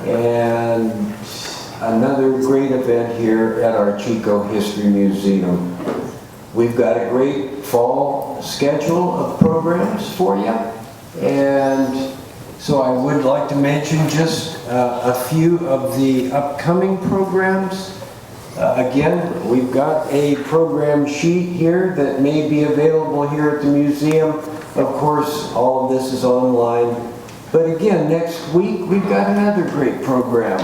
and another great event here at our Chico History Museum. We've got a great fall schedule of programs for you, and so I would like to mention just a few of the upcoming programs. Again, we've got a program sheet here that may be available here at the museum. Of course, all of this is online. But again, next week, we've got another great program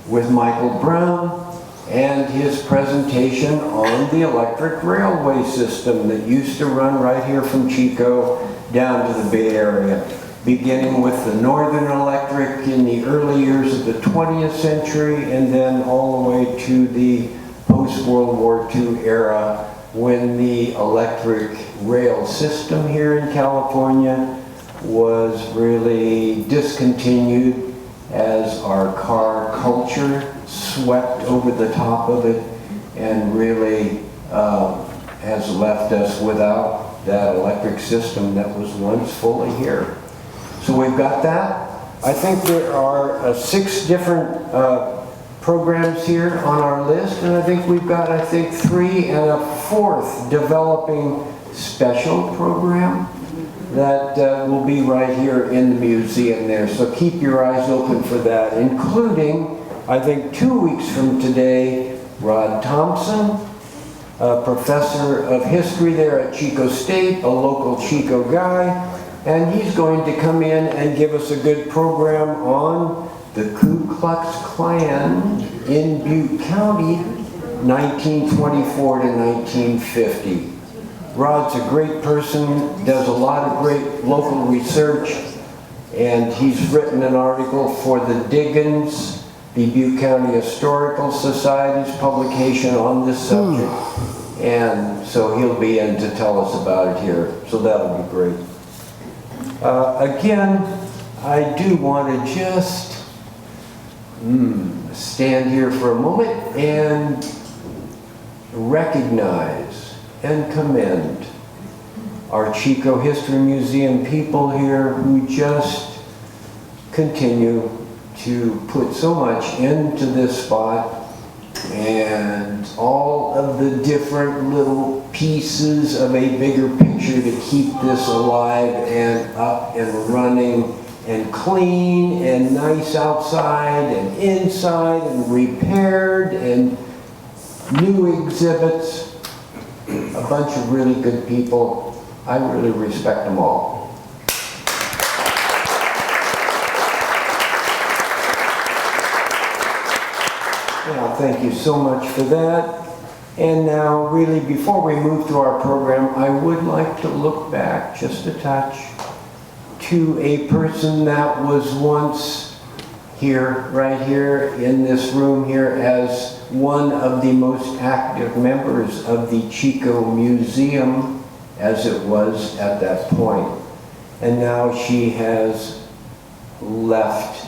with Michael Brown and his presentation on the electric railway system that used to run right here from Chico down to the Bay Area, beginning with the Northern Electric in the early years of the 20th century, and then all the way to the post-World War II era, when the electric rail system here in California was really discontinued as our car culture swept over the top of it and really has left us without that electric system that was once fully here. So we've got that. I think there are 6 different programs here on our list, and I think we've got, 3 and a 4th developing special program that will be right here in the museum there. So keep your eyes open for that, including, I think 2 weeks from today, Rod Thompson, a professor of history there at Chico State, a local Chico guy, and he's going to come in and give us a good program on the Ku Klux Klan in Butte County, 1924 to 1950. Rod's a great person, does a lot of great local research, and he's written an article for the Diggins, the Butte County Historical Society's publication on this subject. And so he'll be in to tell us about it here. So that'll be great. Again, I do want to just stand here for a moment and recognize and commend our Chico History Museum people here who just continue to put so much into this spot, and all of the different little pieces of a bigger picture to keep this alive and up and running and clean and nice outside and inside and repaired and new exhibits. A bunch of really good people. I really respect them all. Well, thank you so much for that. And now, really, before we move to our program, I would like to look back just a touch to a person that was once here, right here in this room here, as one of the most active members of the Chico Museum, as it was at that point. And now she has left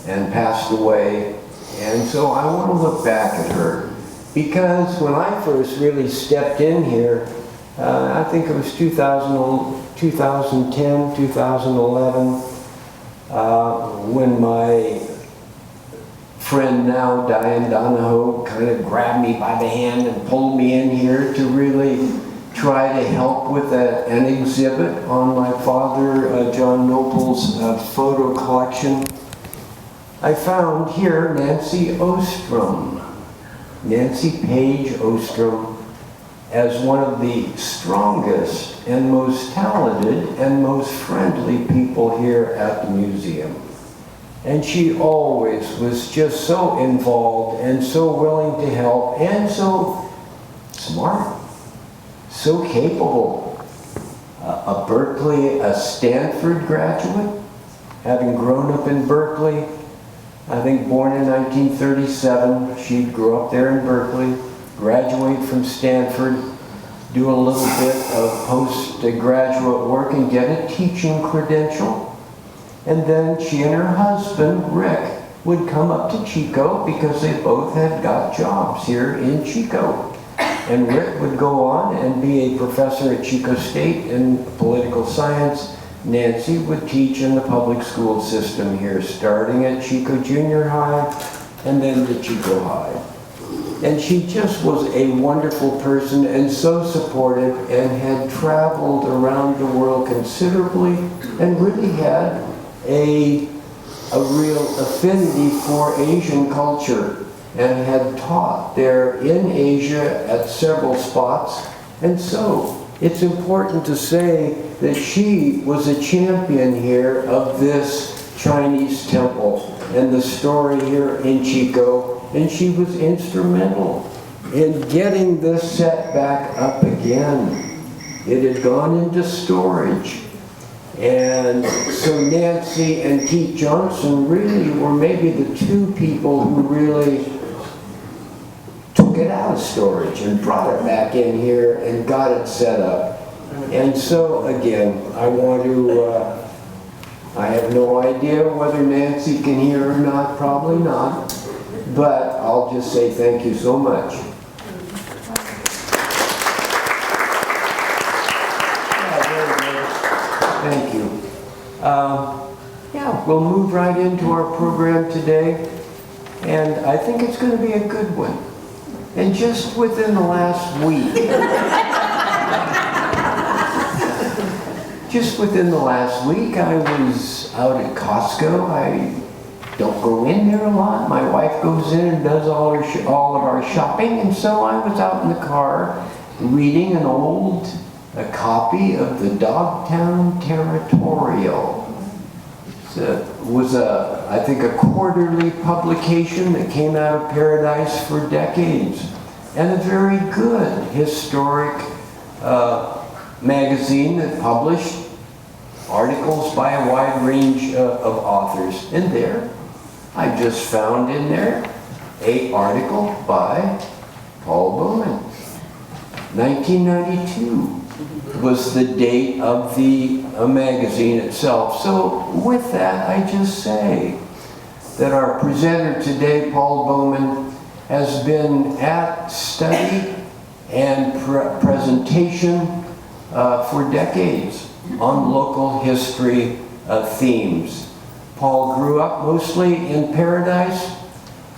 and passed away. And so I want to look back at her, because when I first really stepped in here, I think it was 2010, 2011, when my friend now, Diane Donahoe, kind of grabbed me by the hand and pulled me in here to really try to help with an exhibit on my father, John Nopal's photo collection. I found here Nancy Ostrom, Nancy Page Ostrom, as one of the strongest and most talented and most friendly people here at the museum. And she always was just so involved and so willing to help and so smart, so capable. A Berkeley, a Stanford graduate, having grown up in Berkeley. I think born in 1937, she grew up there in Berkeley, graduate from Stanford, do a little bit of postgraduate work and get a teaching credential. And then she and her husband, Rick, would come up to Chico because they both had got jobs here in Chico. And Rick would go on and be a professor at Chico State in political science, Nancy would teach in the public school system here, starting at Chico Junior High and then the Chico High. And she just was a wonderful person and so supportive, and had traveled around the world considerably and really had a real affinity for Asian culture, and had taught there in Asia at several spots. And so it's important to say that she was a champion here of this Chinese temple and the story here in Chico. And she was instrumental in getting this set back up again. It had gone into storage. And so Nancy and Keith Johnson really were maybe the two people who really took it out of storage and brought it back in here and got it set up. And so again, I want to, I have no idea whether Nancy can hear or not, probably not. But I'll just say thank you so much. Yeah, very good. Thank you. Yeah, we'll move right into our program today. And I think it's going to be a good one. And just within the last week, I was out at Costco. I don't go in there a lot. My wife goes in and does all of our shopping, and so I was out in the car reading a copy of the Dogtown Territorial. It was I think a quarterly publication that came out of Paradise for decades, and a very good historic magazine that published articles by a wide range of authors. And there, I just found in there an article by Paul Bowman. 1992 was the date of the magazine itself. So with that, I just say that our presenter today, Paul Bowman, has been at study and presentation for decades on local history themes. Paul grew up mostly in Paradise,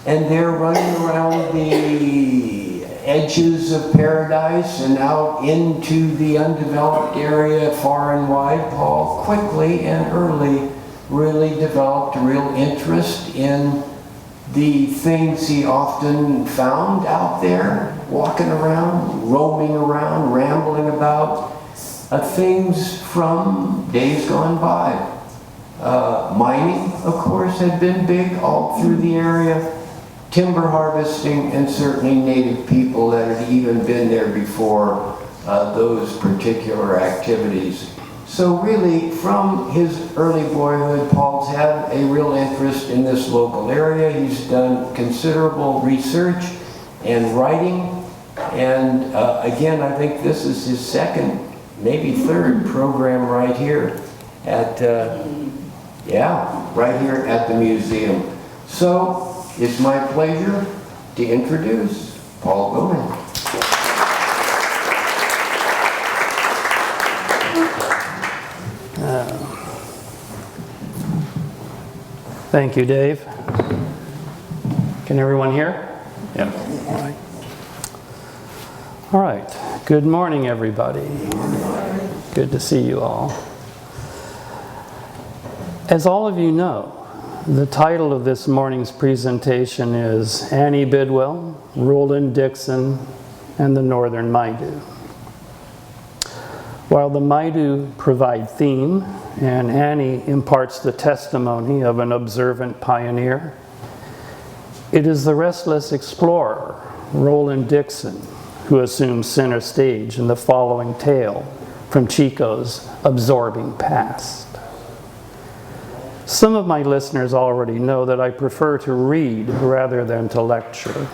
and there running around the edges of Paradise and out into the undeveloped area far and wide, Paul quickly and early really developed a real interest in the things he often found out there, walking around, roaming around, rambling about, things from days gone by. Mining, of course, had been big all through the area. Timber harvesting, and certainly native people that had even been there before those particular activities. So really, from his early boyhood, Paul's had a real interest in this local area. He's done considerable research and writing. And again, I think this is his second, maybe third program right here at, right here at the museum. So it's my pleasure to introduce Paul Bowman. Thank you, Dave. Can everyone hear? Yeah. All right. Good morning, everybody. Good to see you all. As all of you know, the title of this morning's presentation is Annie Bidwell, Roland Dixon, and the Northern MAIDU. While the MAIDU provide theme and Annie imparts the testimony of an observant pioneer, it is the restless explorer, Roland Dixon, who assumes center stage in the following tale from Chico's absorbing past. Some of my listeners already know that I prefer to read rather than to lecture.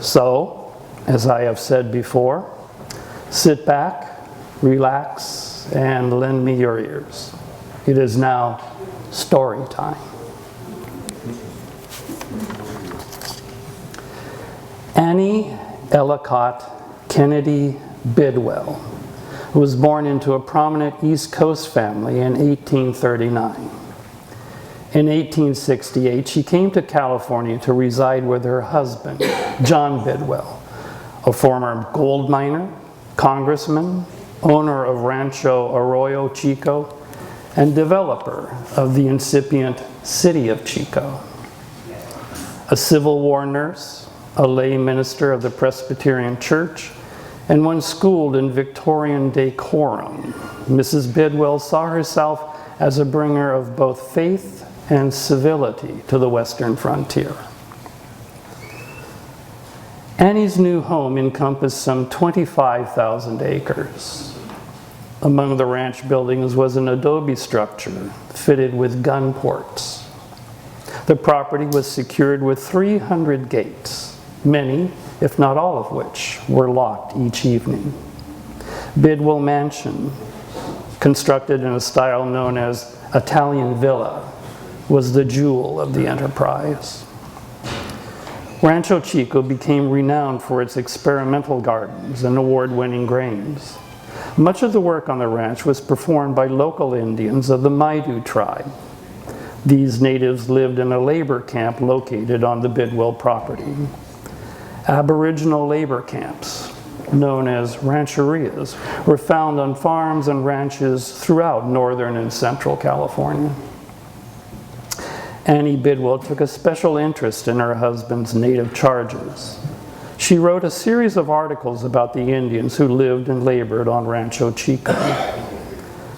So, as I have said before, sit back, relax, and lend me your ears. It is now story time. Annie Ellicott Kennedy Bidwell who was born into a prominent East Coast family in 1839. In 1868, she came to California to reside with her husband, John Bidwell, a former gold miner, congressman, owner of Rancho Arroyo Chico, and developer of the incipient city of Chico. A Civil War nurse, a lay minister of the Presbyterian Church, and one schooled in Victorian decorum, Mrs. Bidwell saw herself as a bringer of both faith and civility to the western frontier. Annie's new home encompassed some 25,000 acres. Among the ranch buildings was an adobe structure fitted with gun ports. The property was secured with 300 gates, many, if not all of which, were locked each evening. Bidwell Mansion, constructed in a style known as Italian Villa, was the jewel of the enterprise. Rancho Chico became renowned for its experimental gardens and award-winning grains. Much of the work on the ranch was performed by local Indians of the MAIDU tribe. These natives lived in a labor camp located on the Bidwell property. Aboriginal labor camps, known as rancherias, were found on farms and ranches throughout northern and central California. Annie Bidwell took a special interest in her husband's native charges. She wrote a series of articles about the Indians who lived and labored on Rancho Chico.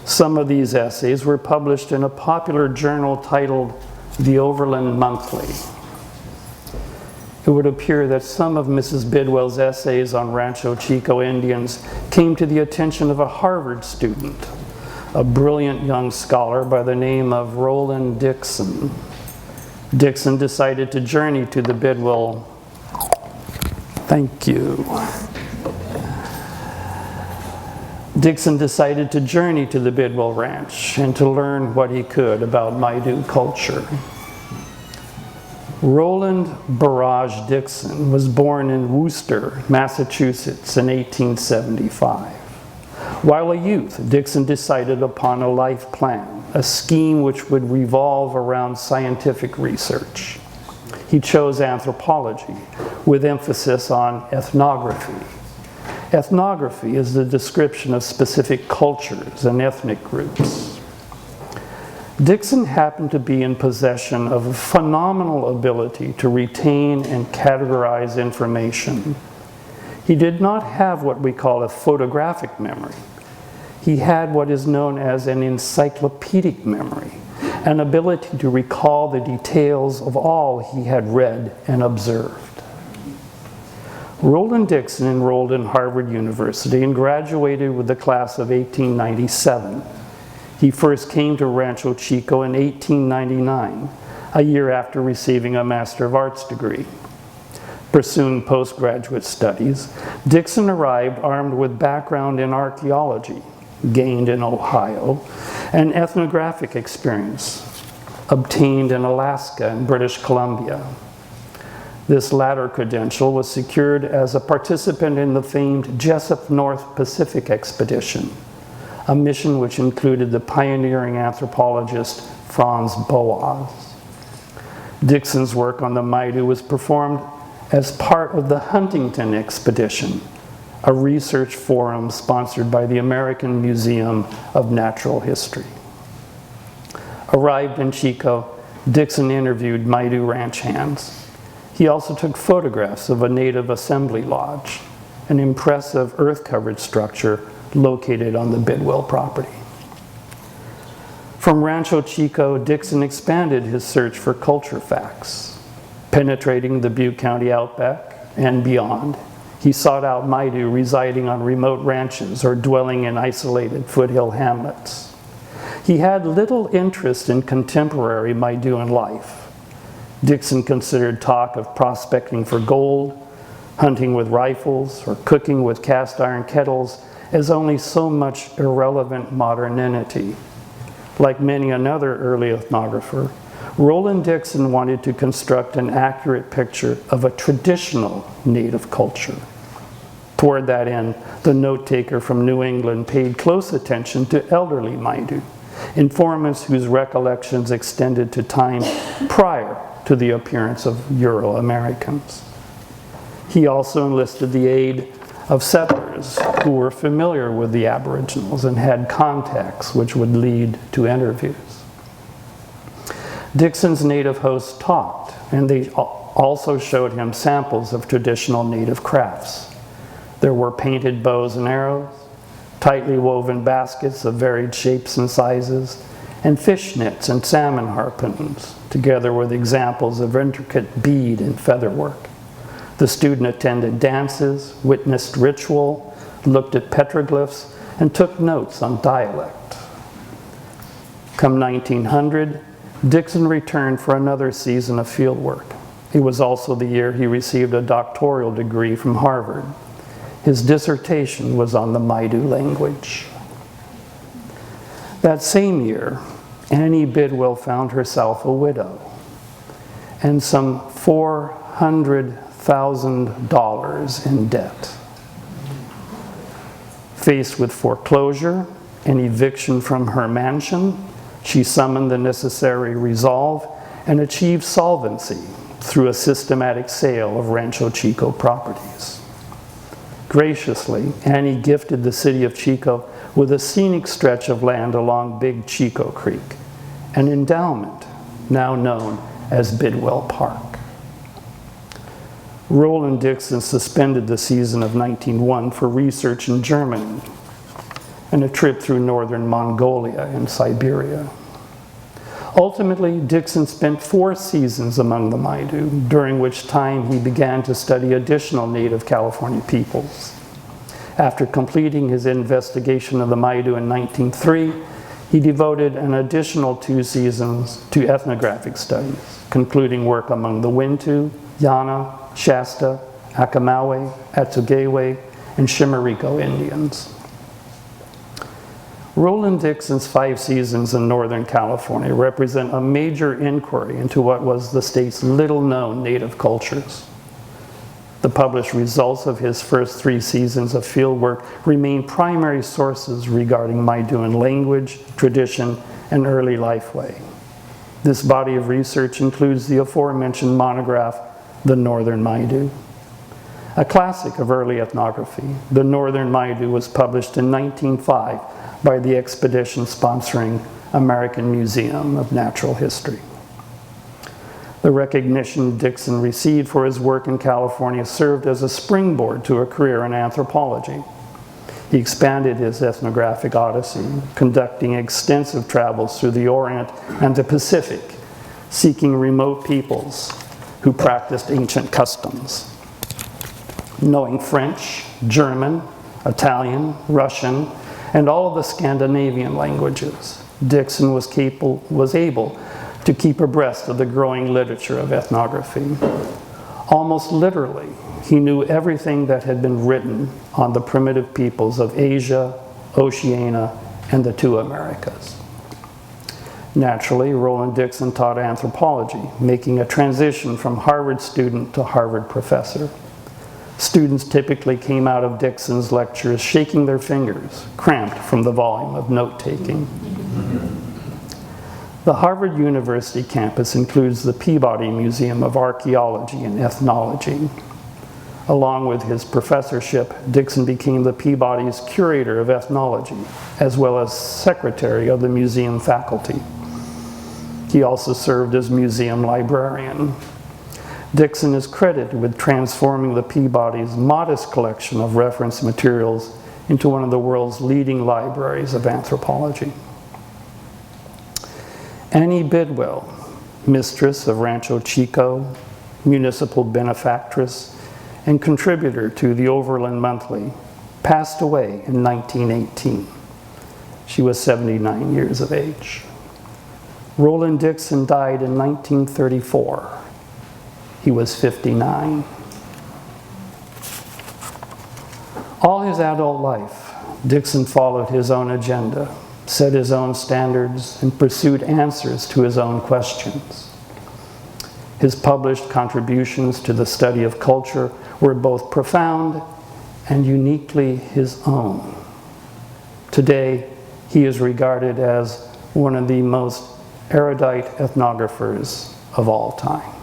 Some of these essays were published in a popular journal titled The Overland Monthly. It would appear that some of Mrs. Bidwell's essays on Rancho Chico Indians came to the attention of a Harvard student, a brilliant young scholar by the name of ROLAND DIXON. Dixon decided to journey to the Bidwell. Thank you. Dixon decided to journey to the Bidwell Ranch and to learn what he could about Maidu culture. Roland Barrage Dixon was born in Worcester, Massachusetts in 1875. While a youth, Dixon decided upon a life plan, a scheme which would revolve around scientific research. He chose anthropology, with emphasis on ethnography. Ethnography is the description of specific cultures and ethnic groups. Dixon happened to be in possession of a phenomenal ability to retain and categorize information. He did not have what we call a photographic memory. He had what is known as an encyclopedic memory, an ability to recall the details of all he had read and observed. Roland Dixon enrolled in Harvard University and graduated with the class of 1897. He first came to Rancho Chico in 1899, a year after receiving a Master of Arts degree. Pursuing postgraduate studies, Dixon arrived armed with background in archaeology, gained in Ohio, and ethnographic experience, obtained in Alaska and British Columbia. This latter credential was secured as a participant in the famed Jessup North Pacific Expedition, a mission which included the pioneering anthropologist Franz Boas. Dixon's work on the Maidu was performed as part of the Huntington Expedition, a research forum sponsored by the American Museum of Natural History. Arrived in Chico, Dixon interviewed Maidu ranch hands. He also took photographs of a native assembly lodge, an impressive earth-covered structure located on the Bidwell property. From Rancho Chico, Dixon expanded his search for culture facts. Penetrating the Butte County outback and beyond, he sought out Maidu residing on remote ranches or dwelling in isolated foothill hamlets. He had little interest in contemporary Maiduan life. Dixon considered talk of prospecting for gold, hunting with rifles, or cooking with cast iron kettles as only so much irrelevant modernity. Like many another early ethnographer, Roland Dixon wanted to construct an accurate picture of a traditional native culture. Toward that end, the note-taker from New England paid close attention to elderly Maidu, informants whose recollections extended to time prior to the appearance of Euro-Americans. He also enlisted the aid of settlers who were familiar with the Aboriginals and had contacts which would lead to interviews. Dixon's native hosts talked, and they also showed him samples of traditional native crafts. There were painted bows and arrows, tightly woven baskets of varied shapes and sizes, and fish nets and salmon harpoons, together with examples of intricate bead and feather work. The student attended dances, witnessed ritual, looked at petroglyphs, and took notes on dialect. Come 1900, Dixon returned for another season of fieldwork. It was also the year he received a doctoral degree from Harvard. His dissertation was on the Maidu language. That same year, Annie Bidwell found herself a widow and some $400,000 in debt. Faced with foreclosure and eviction from her mansion, she summoned the necessary resolve and achieved solvency through a systematic sale of Rancho Chico properties. Graciously, Annie gifted the city of Chico with a scenic stretch of land along Big Chico Creek, an endowment now known as Bidwell Park. Roland Dixon suspended the season of 1901 for research in Germany and a trip through northern Mongolia and Siberia. Ultimately, Dixon spent 4 seasons among the Maidu, during which time he began to study additional native California peoples. After completing his investigation of the Maidu in 1903, he devoted an additional 2 seasons to ethnographic studies, concluding work among the Wintu, Yana, Shasta, Akamawe, Atsugewe, and Chimariko Indians. Roland Dixon's 5 seasons in Northern California represent a major inquiry into what was the state's little-known native cultures. The published results of his first 3 seasons of fieldwork remain primary sources regarding Maiduan language, tradition, and early lifeway. This body of research includes the aforementioned monograph, The Northern Maidu. A classic of early ethnography, The Northern Maidu was published in 1905 by the expedition sponsoring American Museum of Natural History. The recognition Dixon received for his work in California served as a springboard to a career in anthropology. He expanded his ethnographic odyssey, conducting extensive travels through the Orient and the Pacific, seeking remote peoples who practiced ancient customs. Knowing French, German, Italian, Russian, and all of the Scandinavian languages, Dixon was able to keep abreast of the growing literature of ethnography. Almost literally, he knew everything that had been written on the primitive peoples of Asia, Oceania, and the 2 Americas. Naturally, Roland Dixon taught anthropology, making a transition from Harvard student to Harvard professor. Students typically came out of Dixon's lectures shaking their fingers, cramped from the volume of note-taking. The Harvard University campus includes the Peabody Museum of Archaeology and Ethnology. Along with his professorship, Dixon became the Peabody's curator of ethnology, as well as secretary of the museum faculty. He also served as museum librarian. Dixon is credited with transforming the Peabody's modest collection of reference materials into one of the world's leading libraries of anthropology. Annie Bidwell, mistress of Rancho Chico, municipal benefactress, and contributor to the Overland Monthly, passed away in 1918. She was 79 years of age. Roland Dixon died in 1934. He was 59. All his adult life, Dixon followed his own agenda, set his own standards, and pursued answers to his own questions. His published contributions to the study of culture were both profound and uniquely his own. Today, he is regarded as one of the most erudite ethnographers of all time.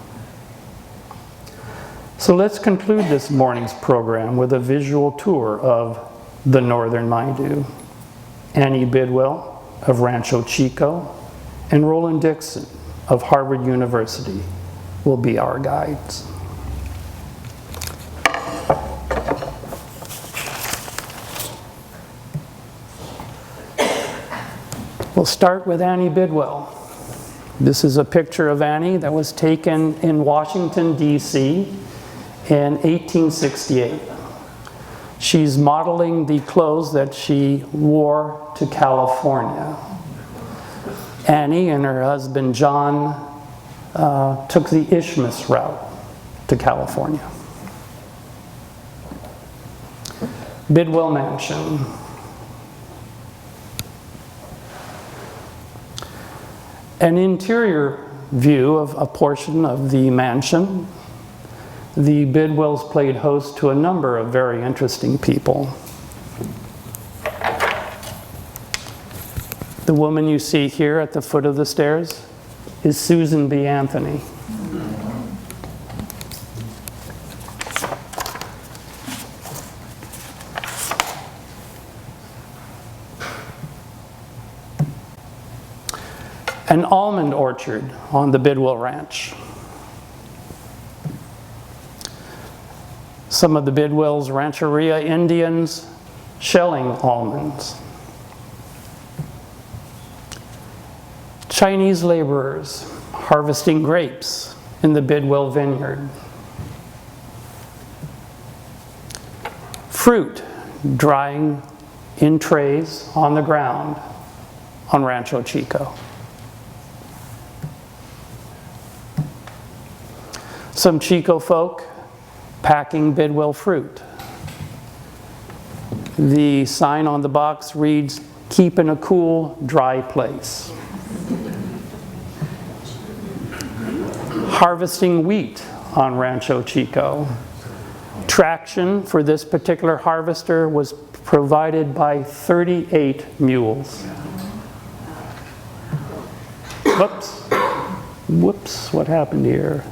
So let's conclude this morning's program with a visual tour of the Northern Maidu. Annie Bidwell of Rancho Chico and Roland Dixon of Harvard University will be our guides. We'll start with Annie Bidwell. This is a picture of Annie that was taken in Washington, D.C. in 1868. She's modeling the clothes that she wore to California. Annie and her husband John took the Isthmus route to California. Bidwell Mansion. An interior view of a portion of the mansion. The Bidwells played host to a number of very interesting people. The woman you see here at the foot of the stairs is Susan B. Anthony. An almond orchard on the Bidwell Ranch. Some of the Bidwell's Rancheria Indians shelling almonds. Chinese laborers harvesting grapes in the Bidwell vineyard. Fruit drying in trays on the ground on Rancho Chico. Some Chico folk packing Bidwell fruit. The sign on the box reads, "Keep in a cool, dry place." Harvesting wheat on Rancho Chico. Traction for this particular harvester was provided by 38 mules. Whoops, what happened here?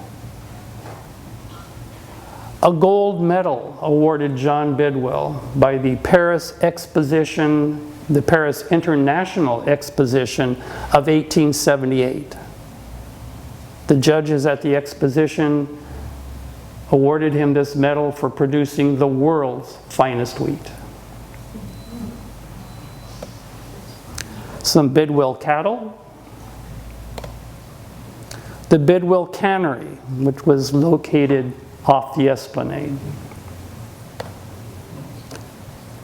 A gold medal awarded John Bidwell by the Paris Exposition, the Paris International Exposition of 1878. The judges at the exposition awarded him this medal for producing the world's finest wheat. Some Bidwell cattle. The Bidwell Cannery, which was located off the Esplanade.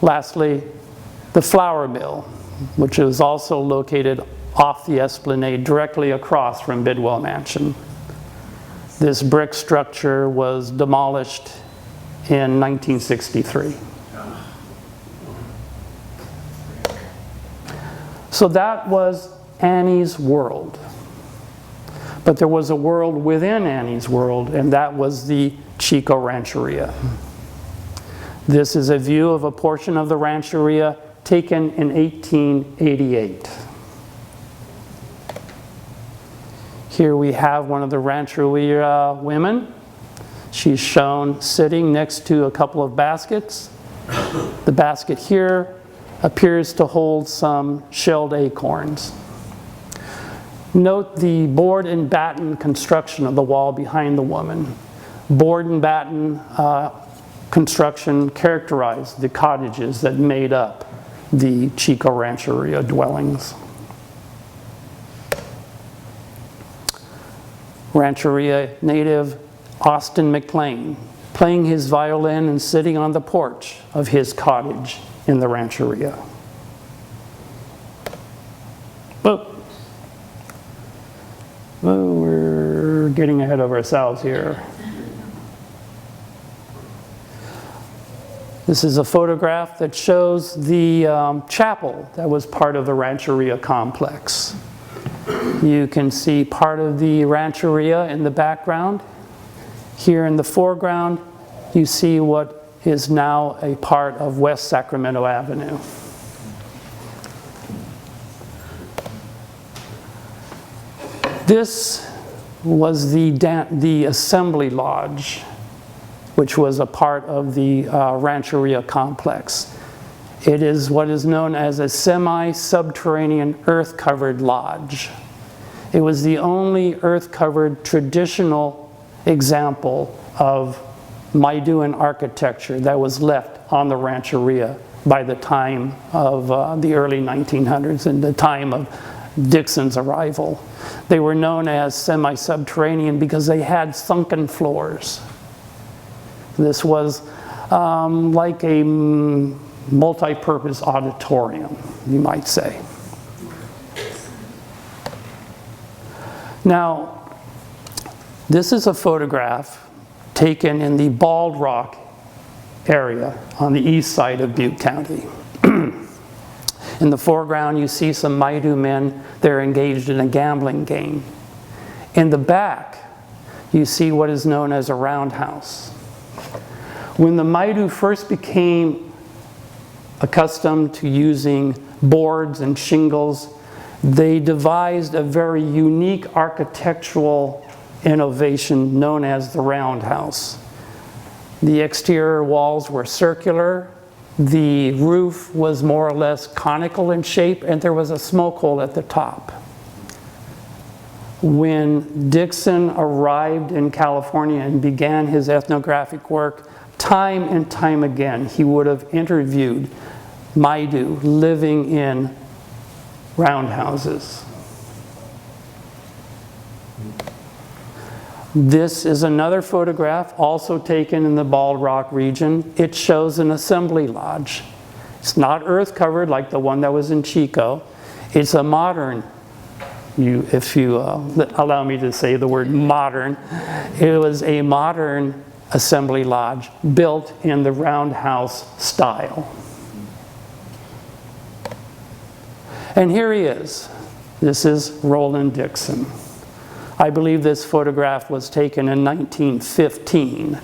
Lastly, the flour mill, which is also located off the Esplanade directly across from Bidwell Mansion. This brick structure was demolished in 1963. So that was Annie's world. But there was a world within Annie's world, and that was the Chico Rancheria. This is a view of a portion of the Rancheria taken in 1888. Here we have one of the Rancheria women. She's shown sitting next to a couple of baskets. The basket here appears to hold some shelled acorns. Note the board and batten construction of the wall behind the woman. Board and batten construction characterized the cottages that made up the Chico Rancheria dwellings. Rancheria native Austin McLean playing his violin and sitting on the porch of his cottage in the Rancheria. Oh, we're getting ahead of ourselves here. This is a photograph that shows the chapel that was part of the Rancheria complex. You can see part of the Rancheria in the background. Here in the foreground, you see what is now a part of West Sacramento Avenue. This was the Assembly Lodge, which was a part of the Rancheria complex. It is what is known as a semi-subterranean earth-covered lodge. It was the only earth-covered traditional example of Maiduan architecture that was left on the Rancheria by the time of the early 1900s and the time of Dixon's arrival. They were known as semi-subterranean because they had sunken floors. This was like a multi-purpose auditorium, you might say. Now, this is a photograph taken in the Bald Rock area on the east side of Butte County. In the foreground, you see some Maidu men. They're engaged in a gambling game. In the back, you see what is known as a roundhouse. When the Maidu first became accustomed to using boards and shingles, they devised a very unique architectural innovation known as the roundhouse. The exterior walls were circular, the roof was more or less conical in shape, and there was a smoke hole at the top. When Dixon arrived in California and began his ethnographic work, time and time again he would have interviewed Maidu living in roundhouses. This is another photograph also taken in the Bald Rock region. It shows an assembly lodge. It's not earth covered like the one that was in Chico. It's a modern, if you allow me to say the word modern, it was a modern assembly lodge built in the roundhouse style. And here he is. This is Roland Dixon. I believe this photograph was taken in 1915.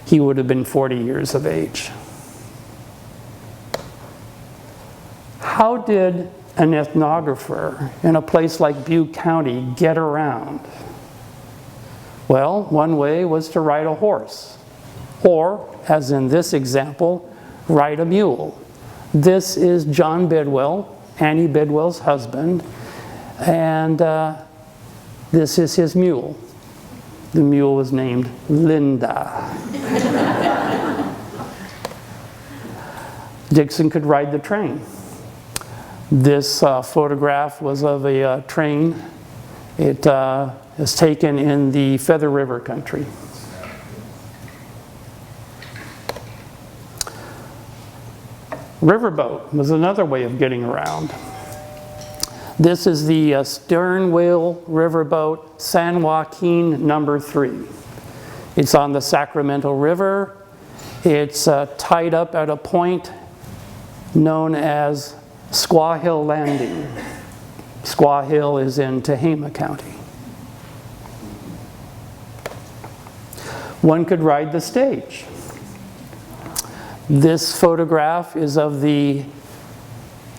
He would have been 40 years of age. How did an ethnographer in a place like Butte County get around? Well, one way was to ride a horse, or, as in this example, ride a mule. This is John Bidwell, Annie Bidwell's husband, and this is his mule. The mule was named Linda. Dixon could ride the train. This photograph was of a train. It is taken in the Feather River country. Riverboat was another way of getting around. This is the stern wheel riverboat San Joaquin No. 3. It's on the Sacramento River. It's tied up at a point known as Squaw Hill Landing. Squaw Hill is in Tehama County. One could ride the stage. This photograph is of the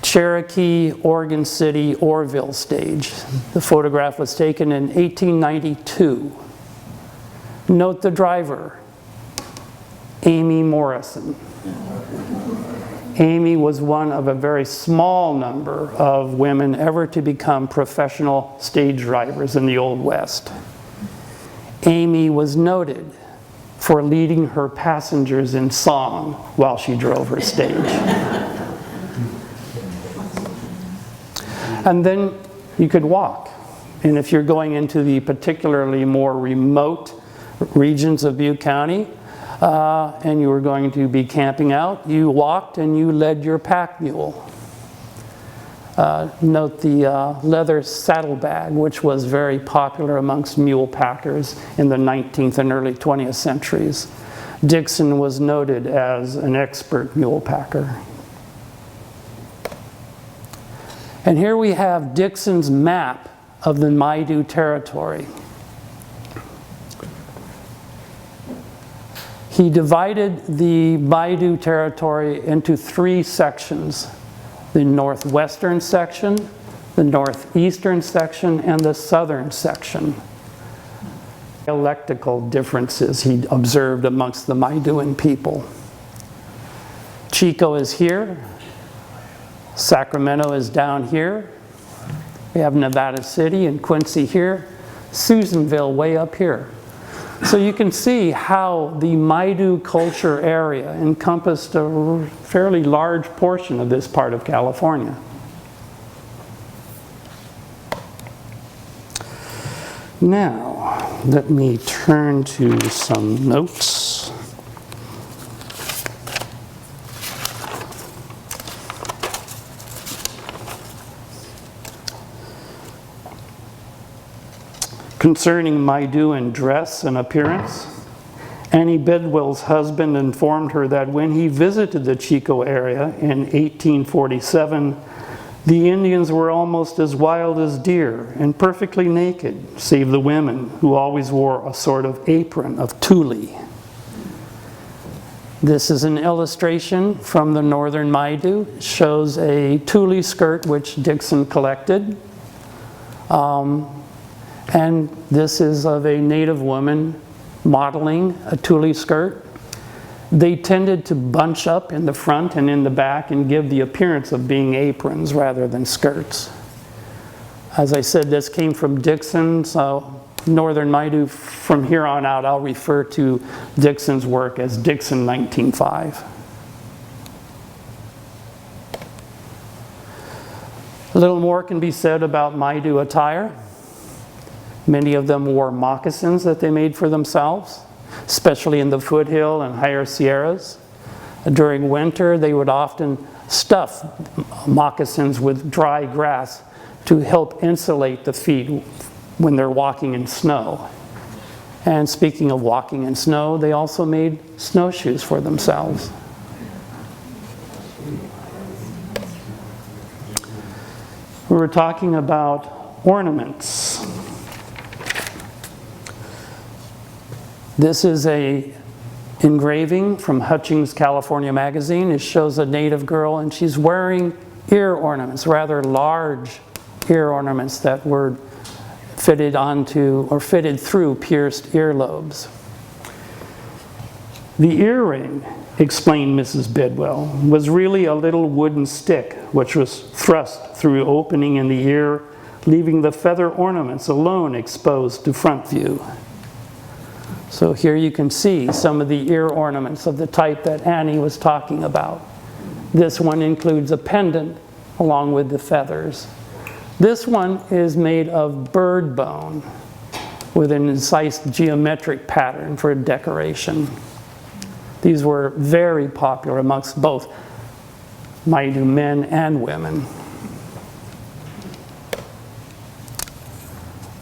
Cherokee, Oregon City, Orville stage. The photograph was taken in 1892. Note the driver, Amy Morrison. Amy was one of a very small number of women ever to become professional stage drivers in the Old West. Amy was noted for leading her passengers in song while she drove her stage. And then you could walk. And if you're going into the particularly more remote regions of Butte County, and you were going to be camping out, you walked and you led your pack mule. Note the leather saddlebag, which was very popular amongst mule packers in the 19th and early 20th centuries. Dixon was noted as an expert mule packer. And here we have Dixon's map of the Maidu territory. He divided the MAIDU territory into 3 sections: the northwestern section, the northeastern section, and the southern section. Dialectical differences he observed amongst the Maiduan people. Chico is here, Sacramento is down here, we have Nevada City and Quincy here, Susanville way up here. So you can see how the Maidu culture area encompassed a fairly large portion of this part of California. Now, let me turn to some notes. Concerning Maiduan dress and appearance, Annie Bidwell's husband informed her that when he visited the Chico area in 1847, the Indians were almost as wild as deer and perfectly naked, save the women, who always wore a sort of apron of tule. This is an illustration from the northern Maidu. It shows a tule skirt which Dixon collected. And this is of a native woman modeling a tule skirt. They tended to bunch up in the front and in the back and give the appearance of being aprons rather than skirts. As I said, this came from Dixon's Northern Maidu. From here on out, I'll refer to Dixon's work as Dixon 1905. A little more can be said about Maidu attire. Many of them wore moccasins that they made for themselves, especially in the foothill and higher Sierras. During winter, they would often stuff moccasins with dry grass to help insulate the feet when they're walking in snow. And speaking of walking in snow, they also made snowshoes for themselves. We were talking about ornaments. This is a engraving from Hutchings, California magazine. It shows a native girl and she's wearing ear ornaments, rather large ear ornaments that were fitted onto or fitted through pierced earlobes. The earring, explained Mrs. Bidwell, was really a little wooden stick which was thrust through an opening in the ear, leaving the feather ornaments alone exposed to front view. So here you can see some of the ear ornaments of the type that Annie was talking about. This one includes a pendant along with the feathers. This one is made of bird bone with an incised geometric pattern for decoration. These were very popular amongst both Maidu men and women.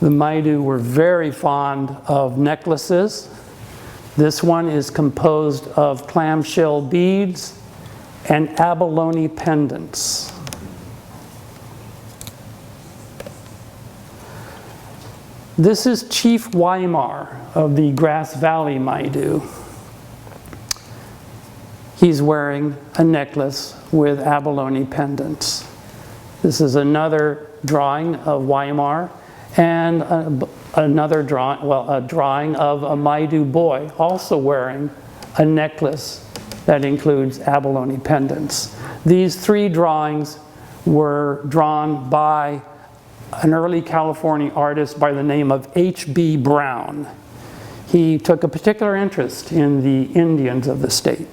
The Maidu were very fond of necklaces. This one is composed of clamshell beads and abalone pendants. This is Chief Weimar of the Grass Valley Maidu. He's wearing a necklace with abalone pendants. This is another drawing of Weimar, and another drawing, a drawing of a Maidu boy also wearing a necklace that includes abalone pendants. These 3 drawings were drawn by an early California artist by the name of H.B. Brown. He took a particular interest in the Indians of the state.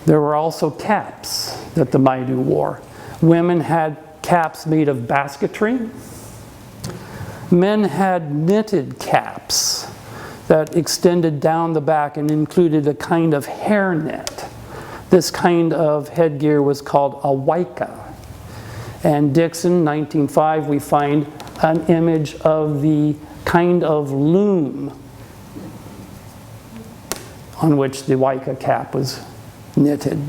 There were also caps that the Maidu wore. Women had caps made of basketry. Men had knitted caps that extended down the back and included a kind of hairnet. This kind of headgear was called a waika. And Dixon, 1905, we find an image of the kind of loom on which the waika cap was knitted.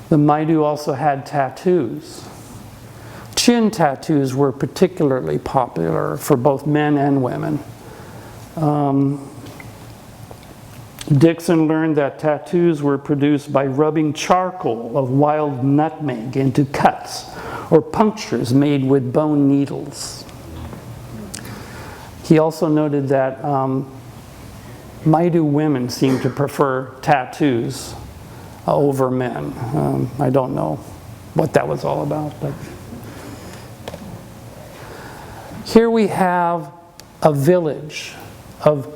The Maidu also had tattoos. Shin tattoos were particularly popular for both men and women. Dixon learned that tattoos were produced by rubbing charcoal of wild nutmeg into cuts or punctures made with bone needles. He also noted that Maidu women seem to prefer tattoos over men. I don't know what that was all about, but here we have a village of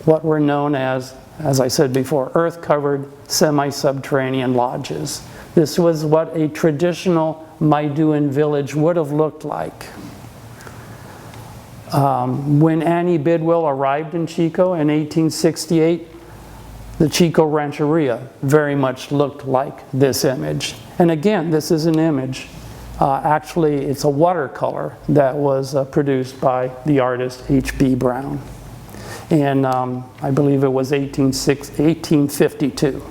what were known as I said before, earth-covered semi-subterranean lodges. This was what a traditional Maiduan village would have looked like. When Annie Bidwell arrived in Chico in 1868, the Chico Rancheria very much looked like this image. And again, this is an image. Actually, it's a watercolor that was produced by the artist H.B. Brown. And I believe it was 1852.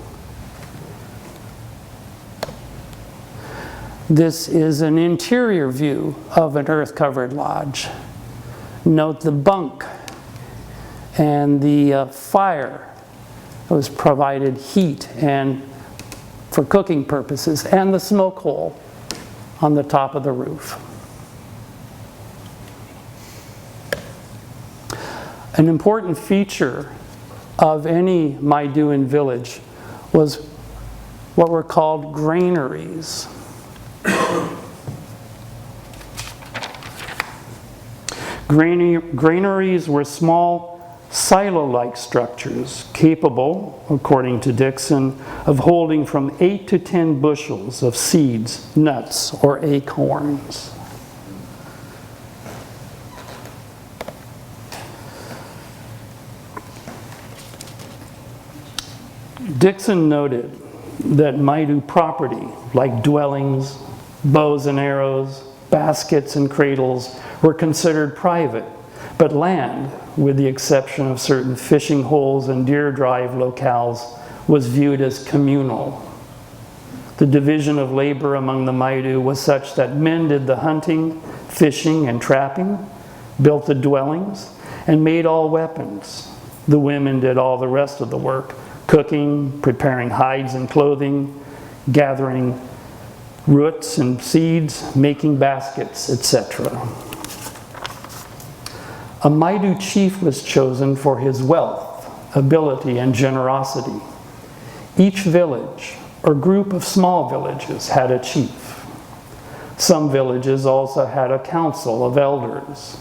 This is an interior view of an earth-covered lodge. Note the bunk and the fire was provided heat and for cooking purposes, and the smoke hole on the top of the roof. An important feature of any Maiduan village was what were called granaries. Granaries were small silo-like structures capable, according to Dixon, of holding from 8 to 10 bushels of seeds, nuts, or acorns. Dixon noted that Maidu property, like dwellings, bows and arrows, baskets and cradles, were considered private, but land, with the exception of certain fishing holes and deer drive locales, was viewed as communal. The division of labor among the Maidu was such that men did the hunting, fishing, and trapping, built the dwellings, and made all weapons. The women did all the rest of the work, cooking, preparing hides and clothing, gathering roots and seeds, making baskets, etc. A Maidu chief was chosen for his wealth, ability, and generosity. Each village or group of small villages had a chief. Some villages also had a council of elders.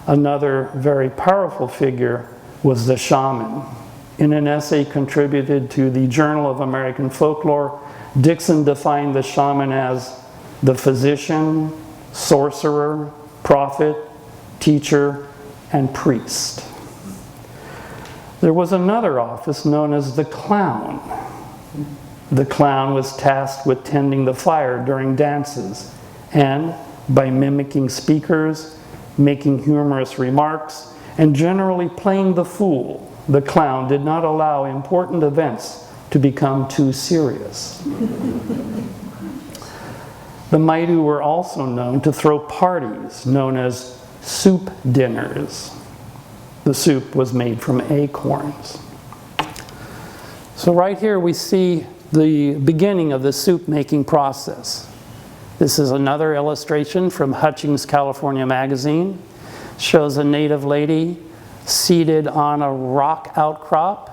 Another very powerful figure was the shaman. In an essay contributed to the Journal of American Folklore, Dixon defined the shaman as the physician, sorcerer, prophet, teacher, and priest. There was another office known as the clown. The clown was tasked with tending the fire during dances and by mimicking speakers, making humorous remarks, and generally playing the fool. The clown did not allow important events to become too serious. The Maidu were also known to throw parties known as soup dinners. The soup was made from acorns. So right here we see the beginning of the soup making process. This is another illustration from Hutchings, California magazine. Shows a native lady seated on a rock outcrop.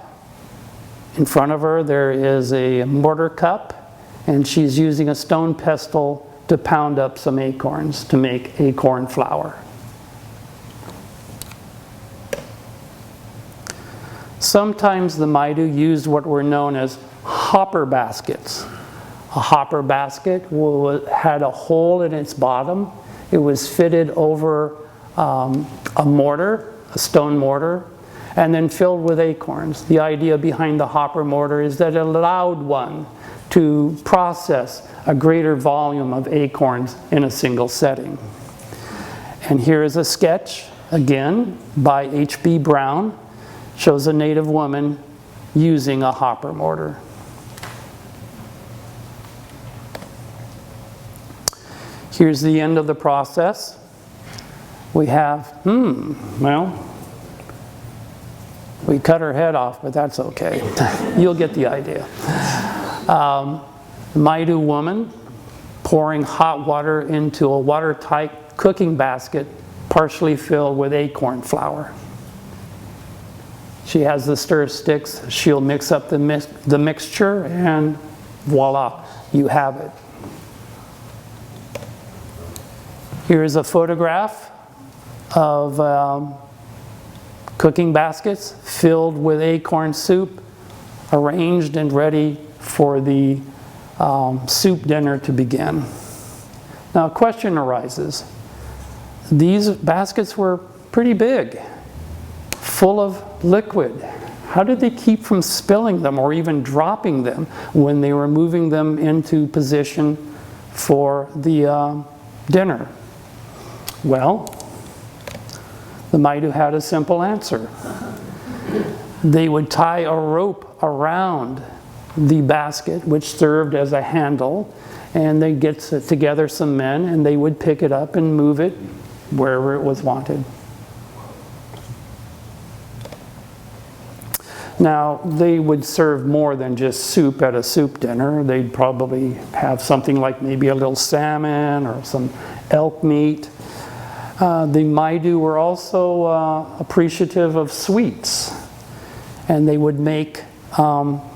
In front of her there is a mortar cup, and she's using a stone pestle to pound up some acorns to make acorn flour. Sometimes the Maidu used what were known as hopper baskets. A hopper basket had a hole in its bottom. It was fitted over a mortar, a stone mortar, and then filled with acorns. The idea behind the hopper mortar is that it allowed one to process a greater volume of acorns in a single setting. And here is a sketch, again, by H.B. Brown. Shows a native woman using a hopper mortar. Here's the end of the process. We have, well, we cut her head off, but that's okay. You'll get the idea. MAIDU woman pouring hot water into a watertight cooking basket partially filled with acorn flour. She has the stir sticks. She'll mix up the mixture, and voila, you have it. Here's a photograph of cooking baskets filled with acorn soup, arranged and ready for the soup dinner to begin. Now a question arises. These baskets were pretty big, full of liquid. How did they keep from spilling them or even dropping them when they were moving them into position for the dinner? Well, the MAIDU had a simple answer. They would tie a rope around the basket, which served as a handle, and they'd get together some men and they would pick it up and move it wherever it was wanted. Now, they would serve more than just soup at a soup dinner. They'd probably have something like maybe a little salmon or some elk meat. The MAIDU were also appreciative of sweets, and they would make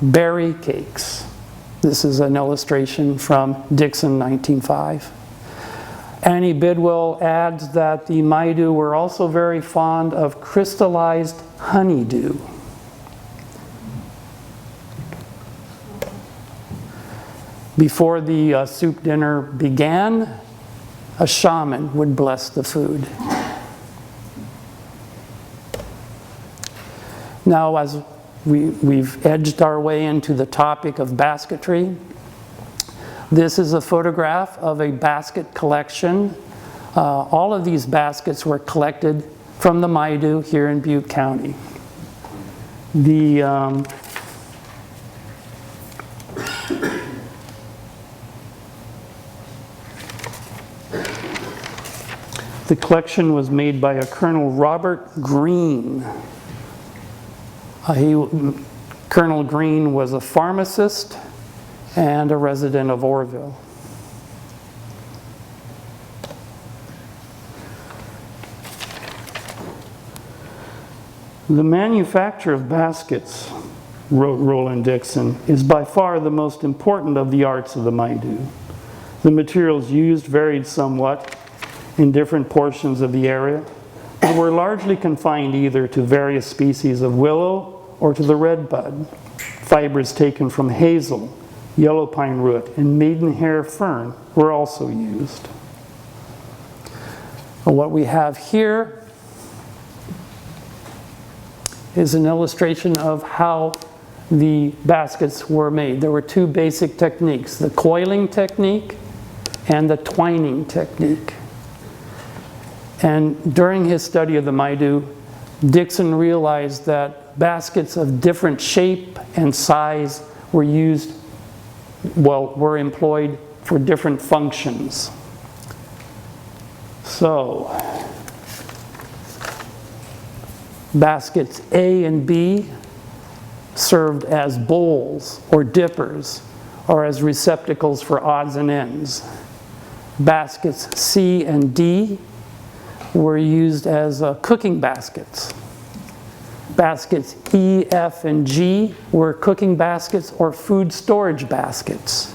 berry cakes. This is an illustration from Dixon 1905. Annie Bidwell adds that the MAIDU were also very fond of crystallized honeydew. Before the soup dinner began, a shaman would bless the food. Now, as we've edged our way into the topic of basketry, this is a photograph of a basket collection. All of these baskets were collected from the MAIDU here in Butte County. The collection was made by a Colonel Robert Green. Colonel Green was a pharmacist and a resident of Orville. The manufacture of baskets, wrote Roland Dixon, is by far the most important of the arts of the MAIDU. The materials used varied somewhat in different portions of the area, and were largely confined either to various species of willow or to the redbud. Fibers taken from hazel, yellow pine root, and maidenhair fern were also used. What we have here is an illustration of how the baskets were made. There were two basic techniques, the coiling technique and the twining technique. And during his study of the MAIDU, Dixon realized that baskets of different shape and size were employed for different functions. So, baskets A and B served as bowls or dippers or as receptacles for odds and ends. Baskets C and D were used as cooking baskets. Baskets E, F, and G were cooking baskets or food storage baskets.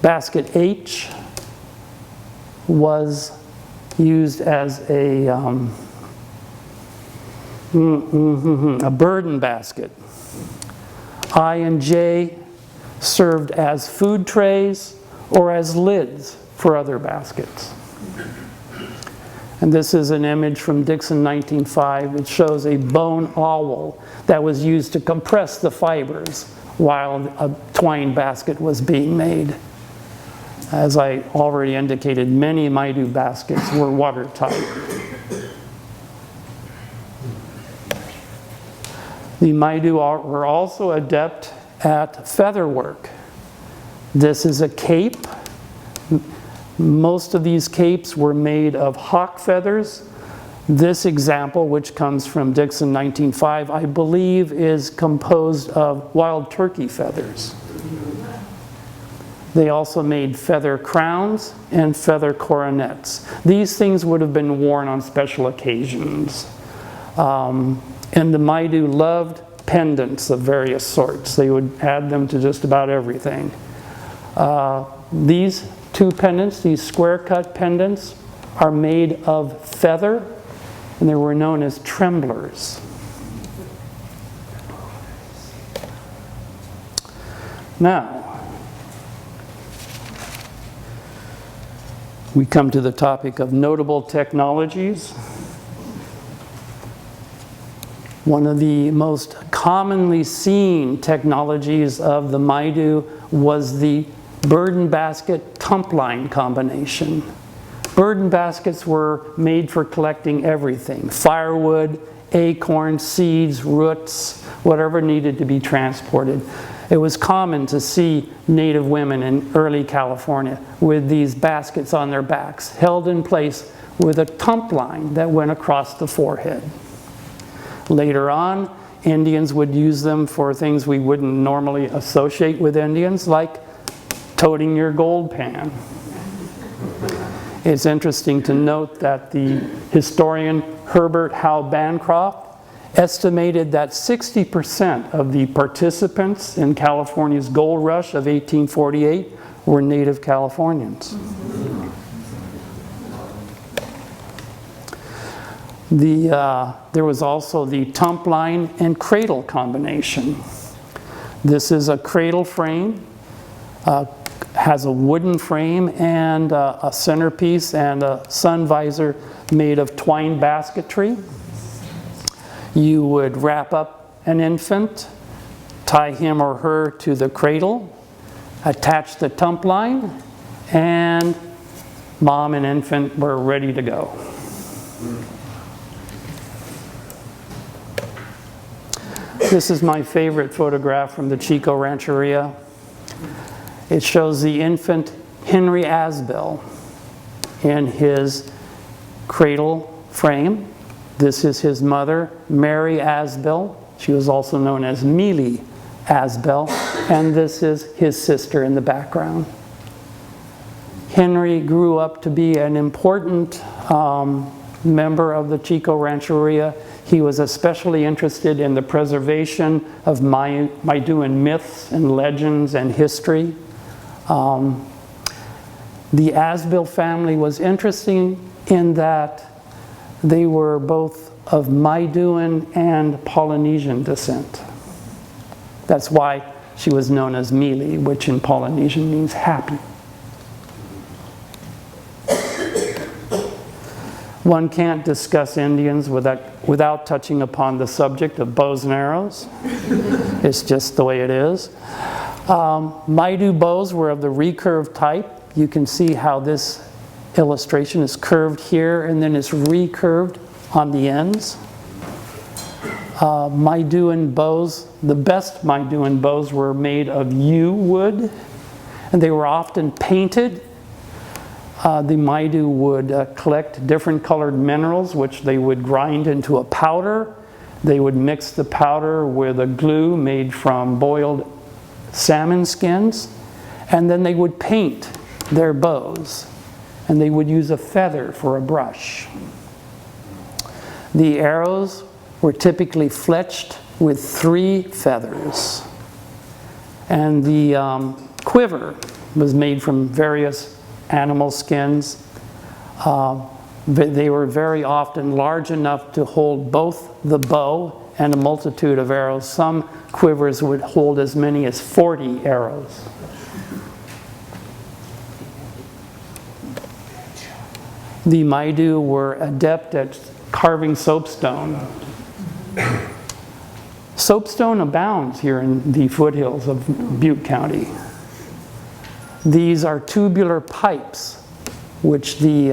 Basket H was used as a burden basket. I and J served as food trays or as lids for other baskets. And this is an image from Dixon 1905. It shows a bone owl that was used to compress the fibers while a twine basket was being made. As I already indicated, many MAIDU baskets were watertight. The MAIDU were also adept at feather work. This is a cape Most of these capes were made of hawk feathers. This example, which comes from Dixon 1905, I believe is composed of wild turkey feathers. They also made feather crowns and feather coronets. These things would have been worn on special occasions. And the Maidu loved pendants of various sorts. They would add them to just about everything. These two pendants, these square cut pendants, are made of feather, and they were known as tremblers. Now, we come to the topic of notable technologies. One of the most commonly seen technologies of the Maidu was the burden basket tump line combination. Burden baskets were made for collecting everything: firewood, acorns, seeds, roots, whatever needed to be transported. It was common to see Native women in early California with these baskets on their backs, held in place with a tump line that went across the forehead. Later on, Indians would use them for things we wouldn't normally associate with Indians, like toting your gold pan. It's interesting to note that the historian Herbert Howe Bancroft estimated that 60% of the participants in California's gold rush of 1848 were Native Californians. There was also the tump line and cradle combination. This is a cradle frame, has a wooden frame and a centerpiece and a sun visor made of twine basketry. You would wrap up an infant, tie him or her to the cradle, attach the tump line, and mom and infant were ready to go. This is my favorite photograph from the Chico Rancheria. It shows the infant Henry Asbell in his cradle frame. This is his mother, Mary Asbell. She was also known as Mealy Asbell. And this is his sister in the background. Henry grew up to be an important member of the Chico Rancheria. He was especially interested in the preservation of Maiduan myths and legends and history. The Asbell family was interesting in that they were both of Maiduan and Polynesian descent. That's why she was known as Mealy, which in Polynesian means happy. One can't discuss Indians without touching upon the subject of bows and arrows. It's just the way it is. Maidu bows were of the recurved type. You can see how this illustration is curved here and then it's recurved on the ends. Maiduan bows, the best Maiduan bows were made of yew wood, and they were often painted. The Maidu would collect different colored minerals, which they would grind into a powder. They would mix the powder with a glue made from boiled salmon skins, and then they would paint their bows, and they would use a feather for a brush. The arrows were typically fletched with 3 feathers, and the quiver was made from various animal skins. They were very often large enough to hold both the bow and a multitude of arrows. Some quivers would hold as many as 40 arrows. The Maidu were adept at carving soapstone. Soapstone abounds here in the foothills of Butte County. These are tubular pipes which the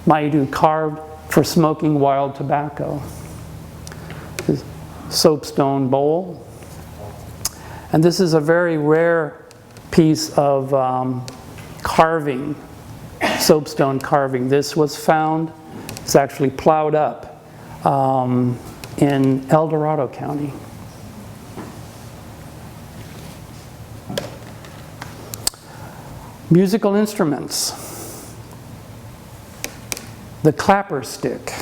Maidu carved for smoking wild tobacco. This soapstone bowl. And this is a very rare piece of carving, soapstone carving. This was found, it's actually plowed up in El Dorado County. Musical instruments. The clapper stick.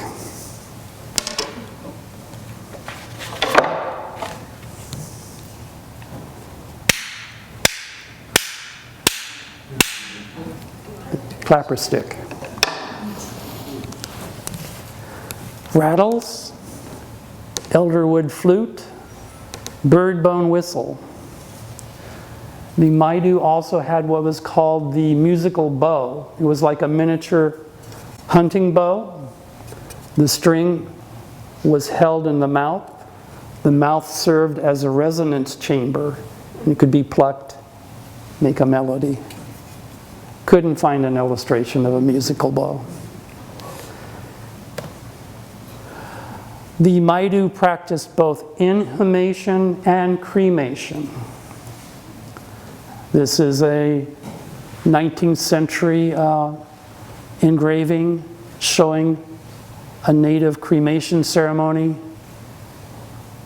Clapper stick. Rattles, elderwood flute, bird bone whistle. The MAIDU also had what was called the musical bow. It was like a miniature hunting bow. The string was held in the mouth. The mouth served as a resonance chamber. It could be plucked, make a melody. Couldn't find an illustration of a musical bow. The MAIDU practiced both inhumation and cremation. This is a 19th century engraving showing a native cremation ceremony.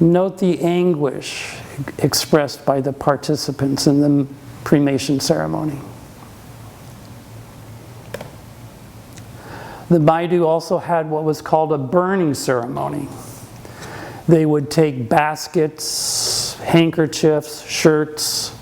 Note the anguish expressed by the participants in the cremation ceremony. The MAIDU also had what was called a burning ceremony. They would take baskets, handkerchiefs, shirts,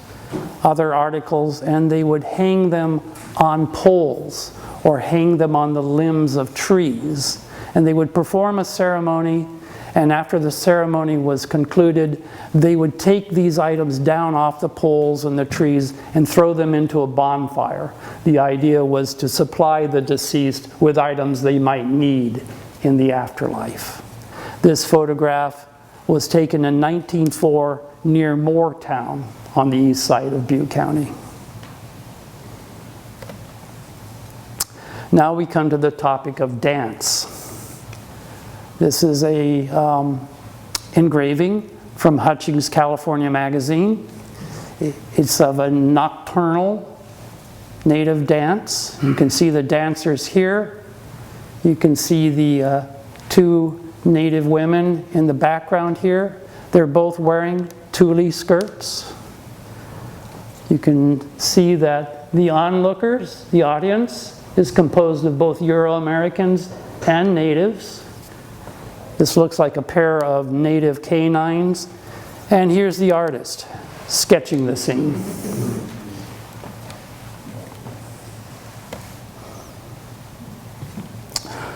other articles, and they would hang them on poles or hang them on the limbs of trees. And they would perform a ceremony, and after the ceremony was concluded, they would take these items down off the poles and the trees and throw them into a bonfire. The idea was to supply the deceased with items they might need in the afterlife. This photograph was taken in 1904 near Moortown on the east side of Butte County. Now we come to the topic of dance. This is a engraving from Hutchings, California magazine. It's of a nocturnal native dance. You can see the dancers here. You can see the two native women in the background here. They're both wearing tule skirts. You can see that the onlookers, the audience, is composed of both Euro-Americans and natives. This looks like a pair of native canines. And here's the artist sketching the scene.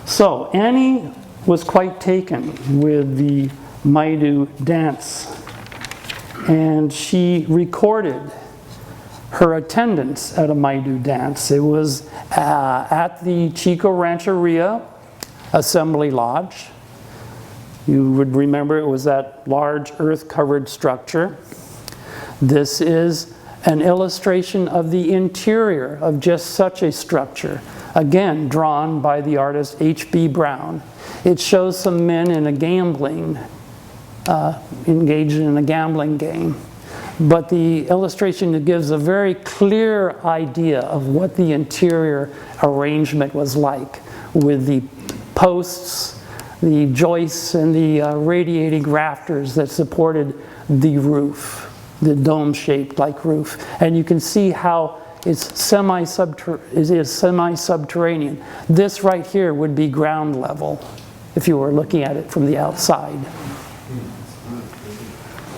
So Annie was quite taken with the MAIDU dance, and she recorded her attendance at a MAIDU dance. It was at the Chico Rancheria Assembly Lodge. You would remember it was that large earth-covered structure. This is an illustration of the interior of just such a structure, again drawn by the artist H.B. Brown. It shows some men in a gambling, engaged in a gambling game. But the illustration gives a very clear idea of what the interior arrangement was like, with the posts, the joists, and the radiating rafters that supported the roof, the dome-shaped like roof. And you can see how it's semi-subterranean. This right here would be ground level if you were looking at it from the outside.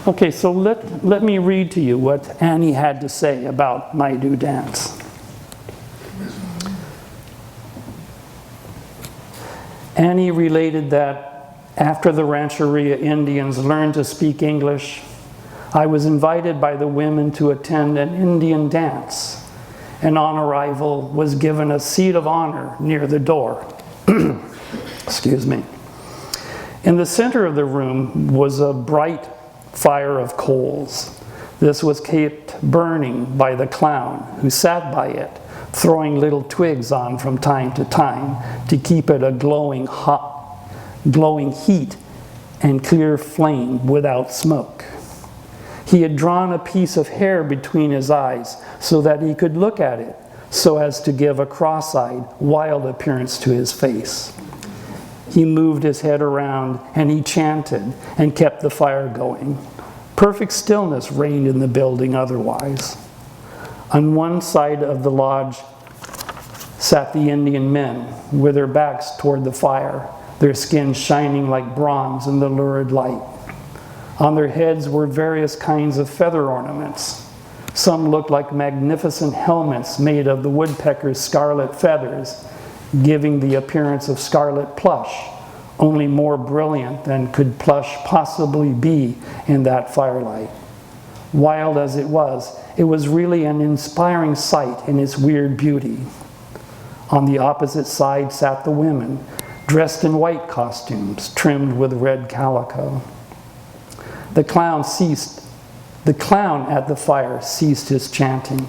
Okay, so let me read to you what Annie had to say about MAIDU dance. Annie related that after the Rancheria Indians learned to speak English, I was invited by the women to attend an Indian dance, and on arrival was given a seat of honor near the door. Excuse me. In the center of the room was a bright fire of coals. This was kept burning by the clown who sat by it, throwing little twigs on from time to time to keep it a glowing heat and clear flame without smoke. He had drawn a piece of hair between his eyes so that he could look at it so as to give a cross-eyed, wild appearance to his face. He moved his head around and he chanted and kept the fire going. Perfect stillness reigned in the building otherwise. On one side of the lodge sat the Indian men with their backs toward the fire, their skins shining like bronze in the lurid light. On their heads were various kinds of feather ornaments. Some looked like magnificent helmets made of the woodpecker's scarlet feathers, giving the appearance of scarlet plush, only more brilliant than could plush possibly be in that firelight. Wild as it was really an inspiring sight in its weird beauty. On the opposite side sat the women, dressed in white costumes, trimmed with red calico. The clown at the fire ceased his chanting.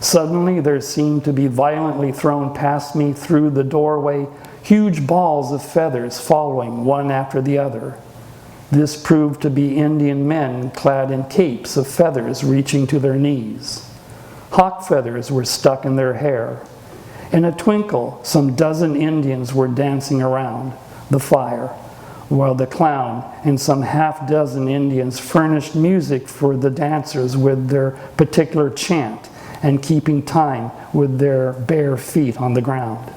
Suddenly there seemed to be violently thrown past me through the doorway huge balls of feathers following one after the other. This proved to be Indian men clad in capes of feathers reaching to their knees. Hawk feathers were stuck in their hair. In a twinkle, some dozen Indians were dancing around the fire, while the clown and some half-dozen Indians furnished music for the dancers with their particular chant and keeping time with their bare feet on the ground.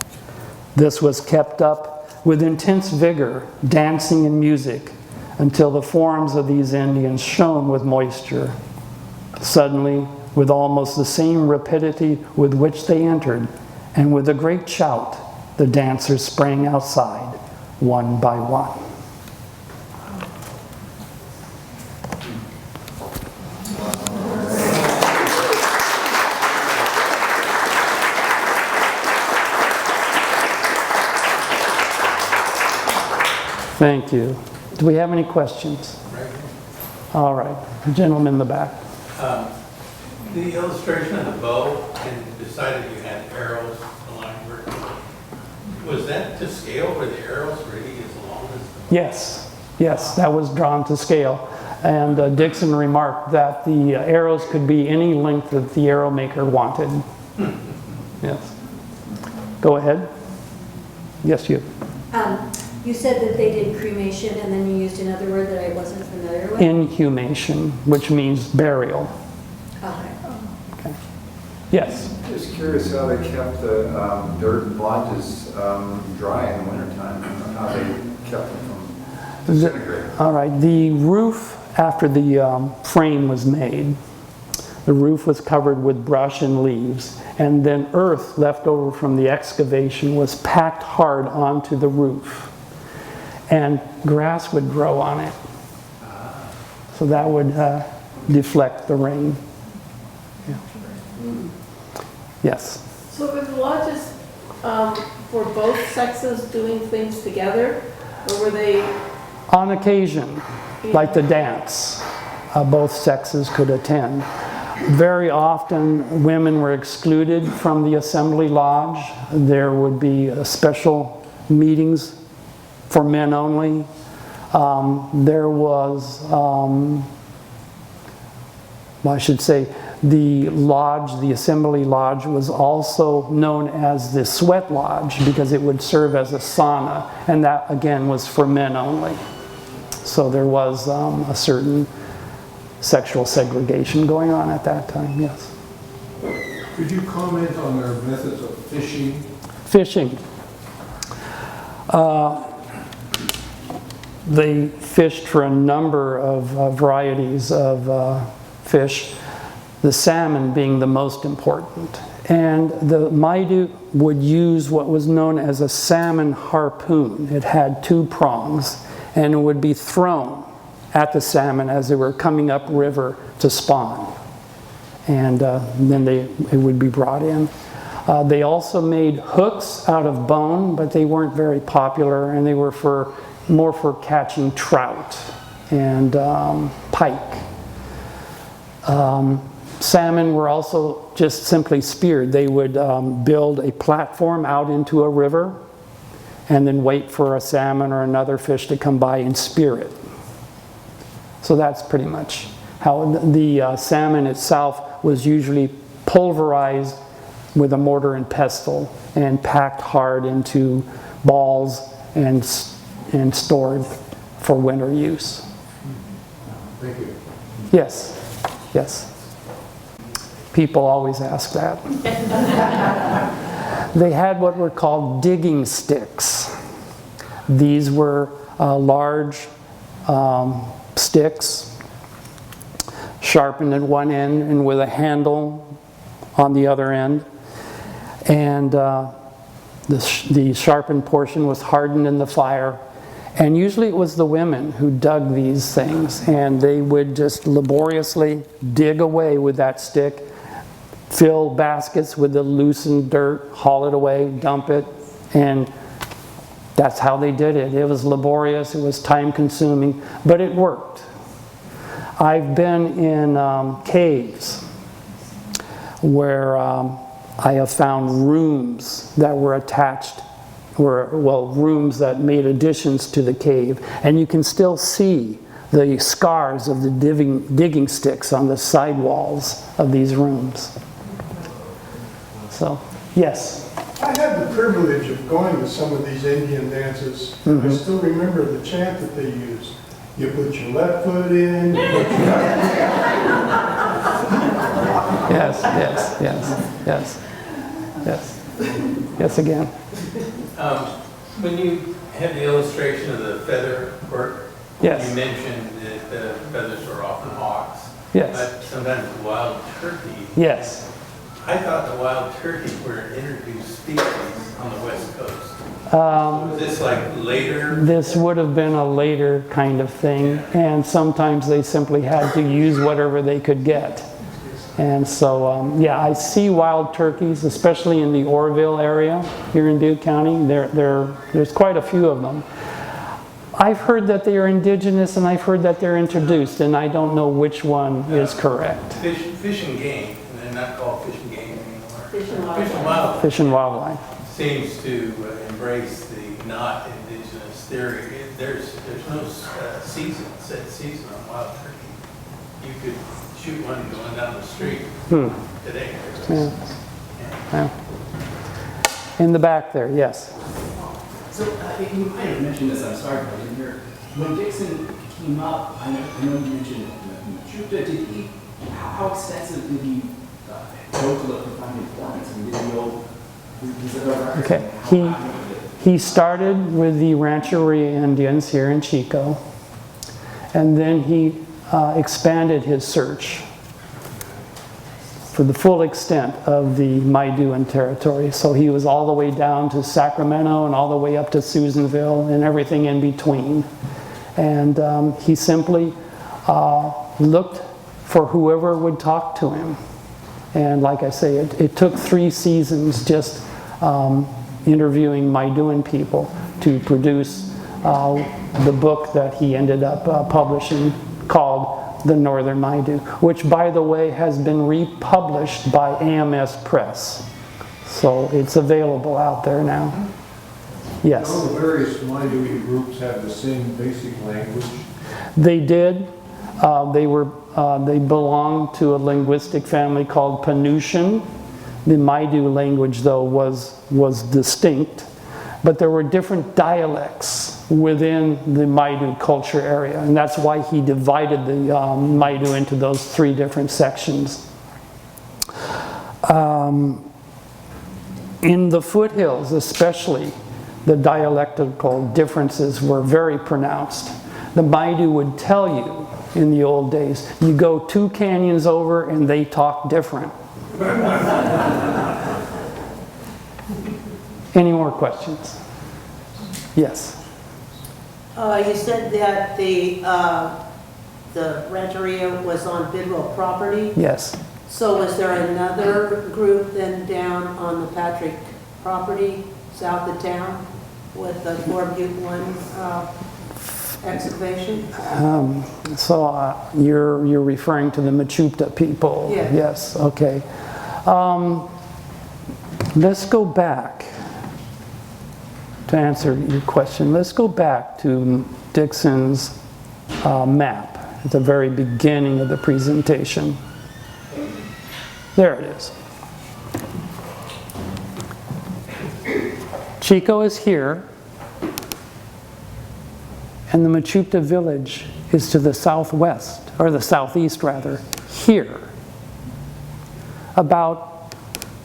This was kept up with intense vigor, dancing and music, until the forms of these Indians shone with moisture. Suddenly, with almost the same rapidity with which they entered, and with a great shout, the dancers sprang outside, one by one. Thank you. Do we have any questions? All right. The gentleman in the back. The illustration of the bow, and decided you had arrows along vertically. Was that to scale where the arrows really as long as the bow? Yes, that was drawn to scale. And Dixon remarked that the arrows could be any length that the arrow maker wanted. Yes. Go ahead. Yes, you. You said that they did cremation, and then you used another word that I wasn't familiar with. Inhumation, which means burial. Okay. Yes. Just curious how they kept the dirt and blotches dry in the wintertime, how they kept them from disintegrating. All right. The roof, after the frame was made, the roof was covered with brush and leaves, and then earth left over from the excavation was packed hard onto the roof. And grass would grow on it. So that would deflect the rain. Yeah. Yes. So were the lodges for both sexes doing things together, or were they? On occasion, like the dance, both sexes could attend. Very often, women were excluded from the assembly lodge. There would be special meetings for men only. There was, I should say, the lodge, the assembly lodge, was also known as the sweat lodge because it would serve as a sauna, and that again was for men only. So there was a certain sexual segregation going on at that time, yes. Could you comment on their methods of fishing? Fishing. They fished for a number of varieties of fish, the salmon being the most important. And the MAIDU would use what was known as a salmon harpoon. It had 2 prongs, and it would be thrown at the salmon as they were coming up river to spawn. And then it would be brought in. They also made hooks out of bone, but they weren't very popular, and they were more for catching trout and pike. Salmon were also just simply speared. They would build a platform out into a river and then wait for a salmon or another fish to come by and spear it. So that's pretty much how the salmon itself was usually pulverized with a mortar and pestle and packed hard into balls and stored for winter use. Thank you. Yes, yes. People always ask that. They had what were called digging sticks. These were large sticks, sharpened at one end and with a handle on the other end. And the sharpened portion was hardened in the fire. And usually it was the women who dug these things, and they would just laboriously dig away with that stick, fill baskets with the loosened dirt, haul it away, dump it, and that's how they did it. It was laborious, it was time consuming, but it worked. I've been in caves where I have found rooms that were attached, rooms that made additions to the cave, and you can still see the scars of the digging sticks on the side walls of these rooms. So, yes? I had the privilege of going to some of these Indian dances. I still remember the chant that they used. You put your left foot in, you put your Yes, yes, yes, yes, yes. Yes, again. When you had the illustration of the feather work, Yes. you mentioned that the feathers were often hawks. Yes. But sometimes wild turkey. Yes. I thought the wild turkey were an introduced species on the West Coast. Was this like later? This would have been a later kind of thing, and sometimes they simply had to use whatever they could get. And so, yeah, I see wild turkeys, especially in the Orville area here in Duke County. There's quite a few of them. I've heard that they are indigenous, and I've heard that they're introduced, and I don't know which one is correct. Fish and game, and they're not called fish and game anymore. Fish and wildlife. Fish and wildlife. Fish and wildlife. Seems to embrace the not indigenous theory. There's no set season on wild turkey. You could shoot one going down the street today. Yeah. Yeah. In the back there, yes. So you might have mentioned this, I'm sorry if I didn't hear. When Dixon came up, I know you mentioned Machuta. How extensive did he go to look for finding informants? I mean, did he go, was it a record? Okay, he started with the Rancheria Indians here in Chico, and then he expanded his search for the full extent of the Maiduan territory. So he was all the way down to Sacramento and all the way up to Susanville and everything in between. And he simply looked for whoever would talk to him. And like I say, it took 3 seasons just interviewing Maiduan people to produce the book that he ended up publishing called The Northern Maidu, which, by the way, has been republished by AMS Press. So it's available out there now. Yes. All the various Maidu groups have the same basic language. They did. They belonged to a linguistic family called Penutian. The Maidu language, though, was distinct, but there were different dialects within the Maidu culture area, and that's why he divided the Maidu into those 3 different sections. In the foothills, especially, the dialectical differences were very pronounced. The Maidu would tell you in the old days, you go 2 canyons over and they talk different. Any more questions? Yes. You said that the Rancheria was on Bidwell property. Yes. So was there another group then down on the Patrick property, south of town, with the 4 Butte 1 excavation? So you're referring to the Machuta people? Yeah. Yes, okay. Let's go back to answer your question. Let's go back to Dixon's map at the very beginning of the presentation. There it is. Chico is here, and the Mechoopda village is to the southwest, or the southeast rather, here, about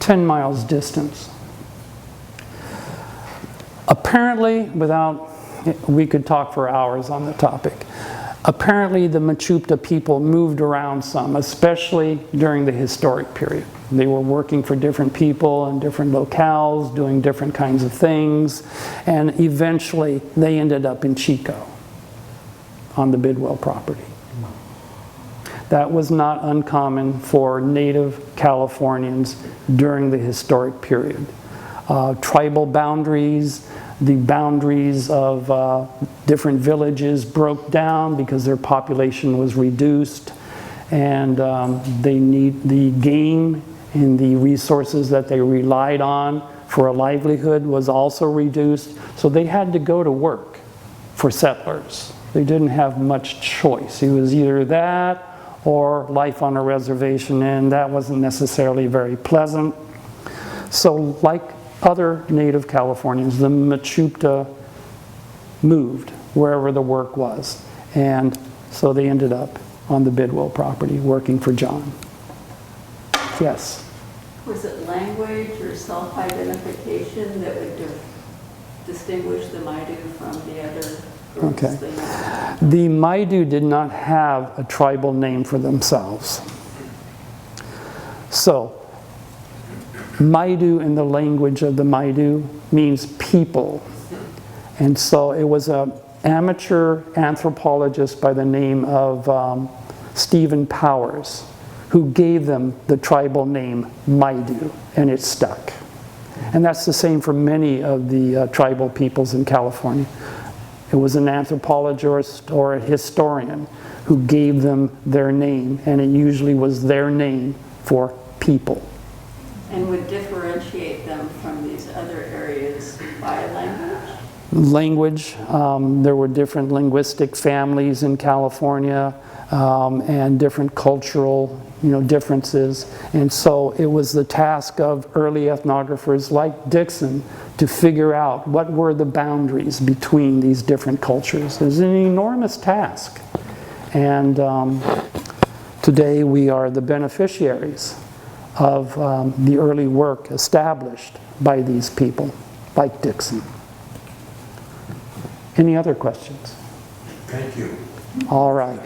10 miles distance. Apparently, we could talk for hours on the topic. Apparently the Mechoopda people moved around some, especially during the historic period. They were working for different people in different locales, doing different kinds of things, and eventually they ended up in Chico, on the Bidwell property. That was not uncommon for native Californians during the historic period. Tribal boundaries, the boundaries of different villages broke down because their population was reduced, and the game and the resources that they relied on for a livelihood was also reduced, so they had to go to work for settlers. They didn't have much choice. It was either that or life on a reservation, and that wasn't necessarily very pleasant. So like other native Californians, the Mechoopda moved wherever the work was, and so they ended up on the Bidwell property working for John. Yes? Was it language or self-identification that would distinguish the Maidu from the other groups? Okay. The Maidu did not have a tribal name for themselves. So, Maidu in the language of the Maidu means people. And so it was an amateur anthropologist by the name of Stephen Powers who gave them the tribal name Maidu, and it stuck. And that's the same for many of the tribal peoples in California. It was an anthropologist or a historian who gave them their name, and it usually was their name for people. And would differentiate them from these other areas by language? Language, there were different linguistic families in California, and different cultural differences, and so it was the task of early ethnographers like Dixon to figure out what were the boundaries between these different cultures. It was an enormous task, and today we are the beneficiaries of the early work established by these people like Dixon. Any other questions? Thank you. All right.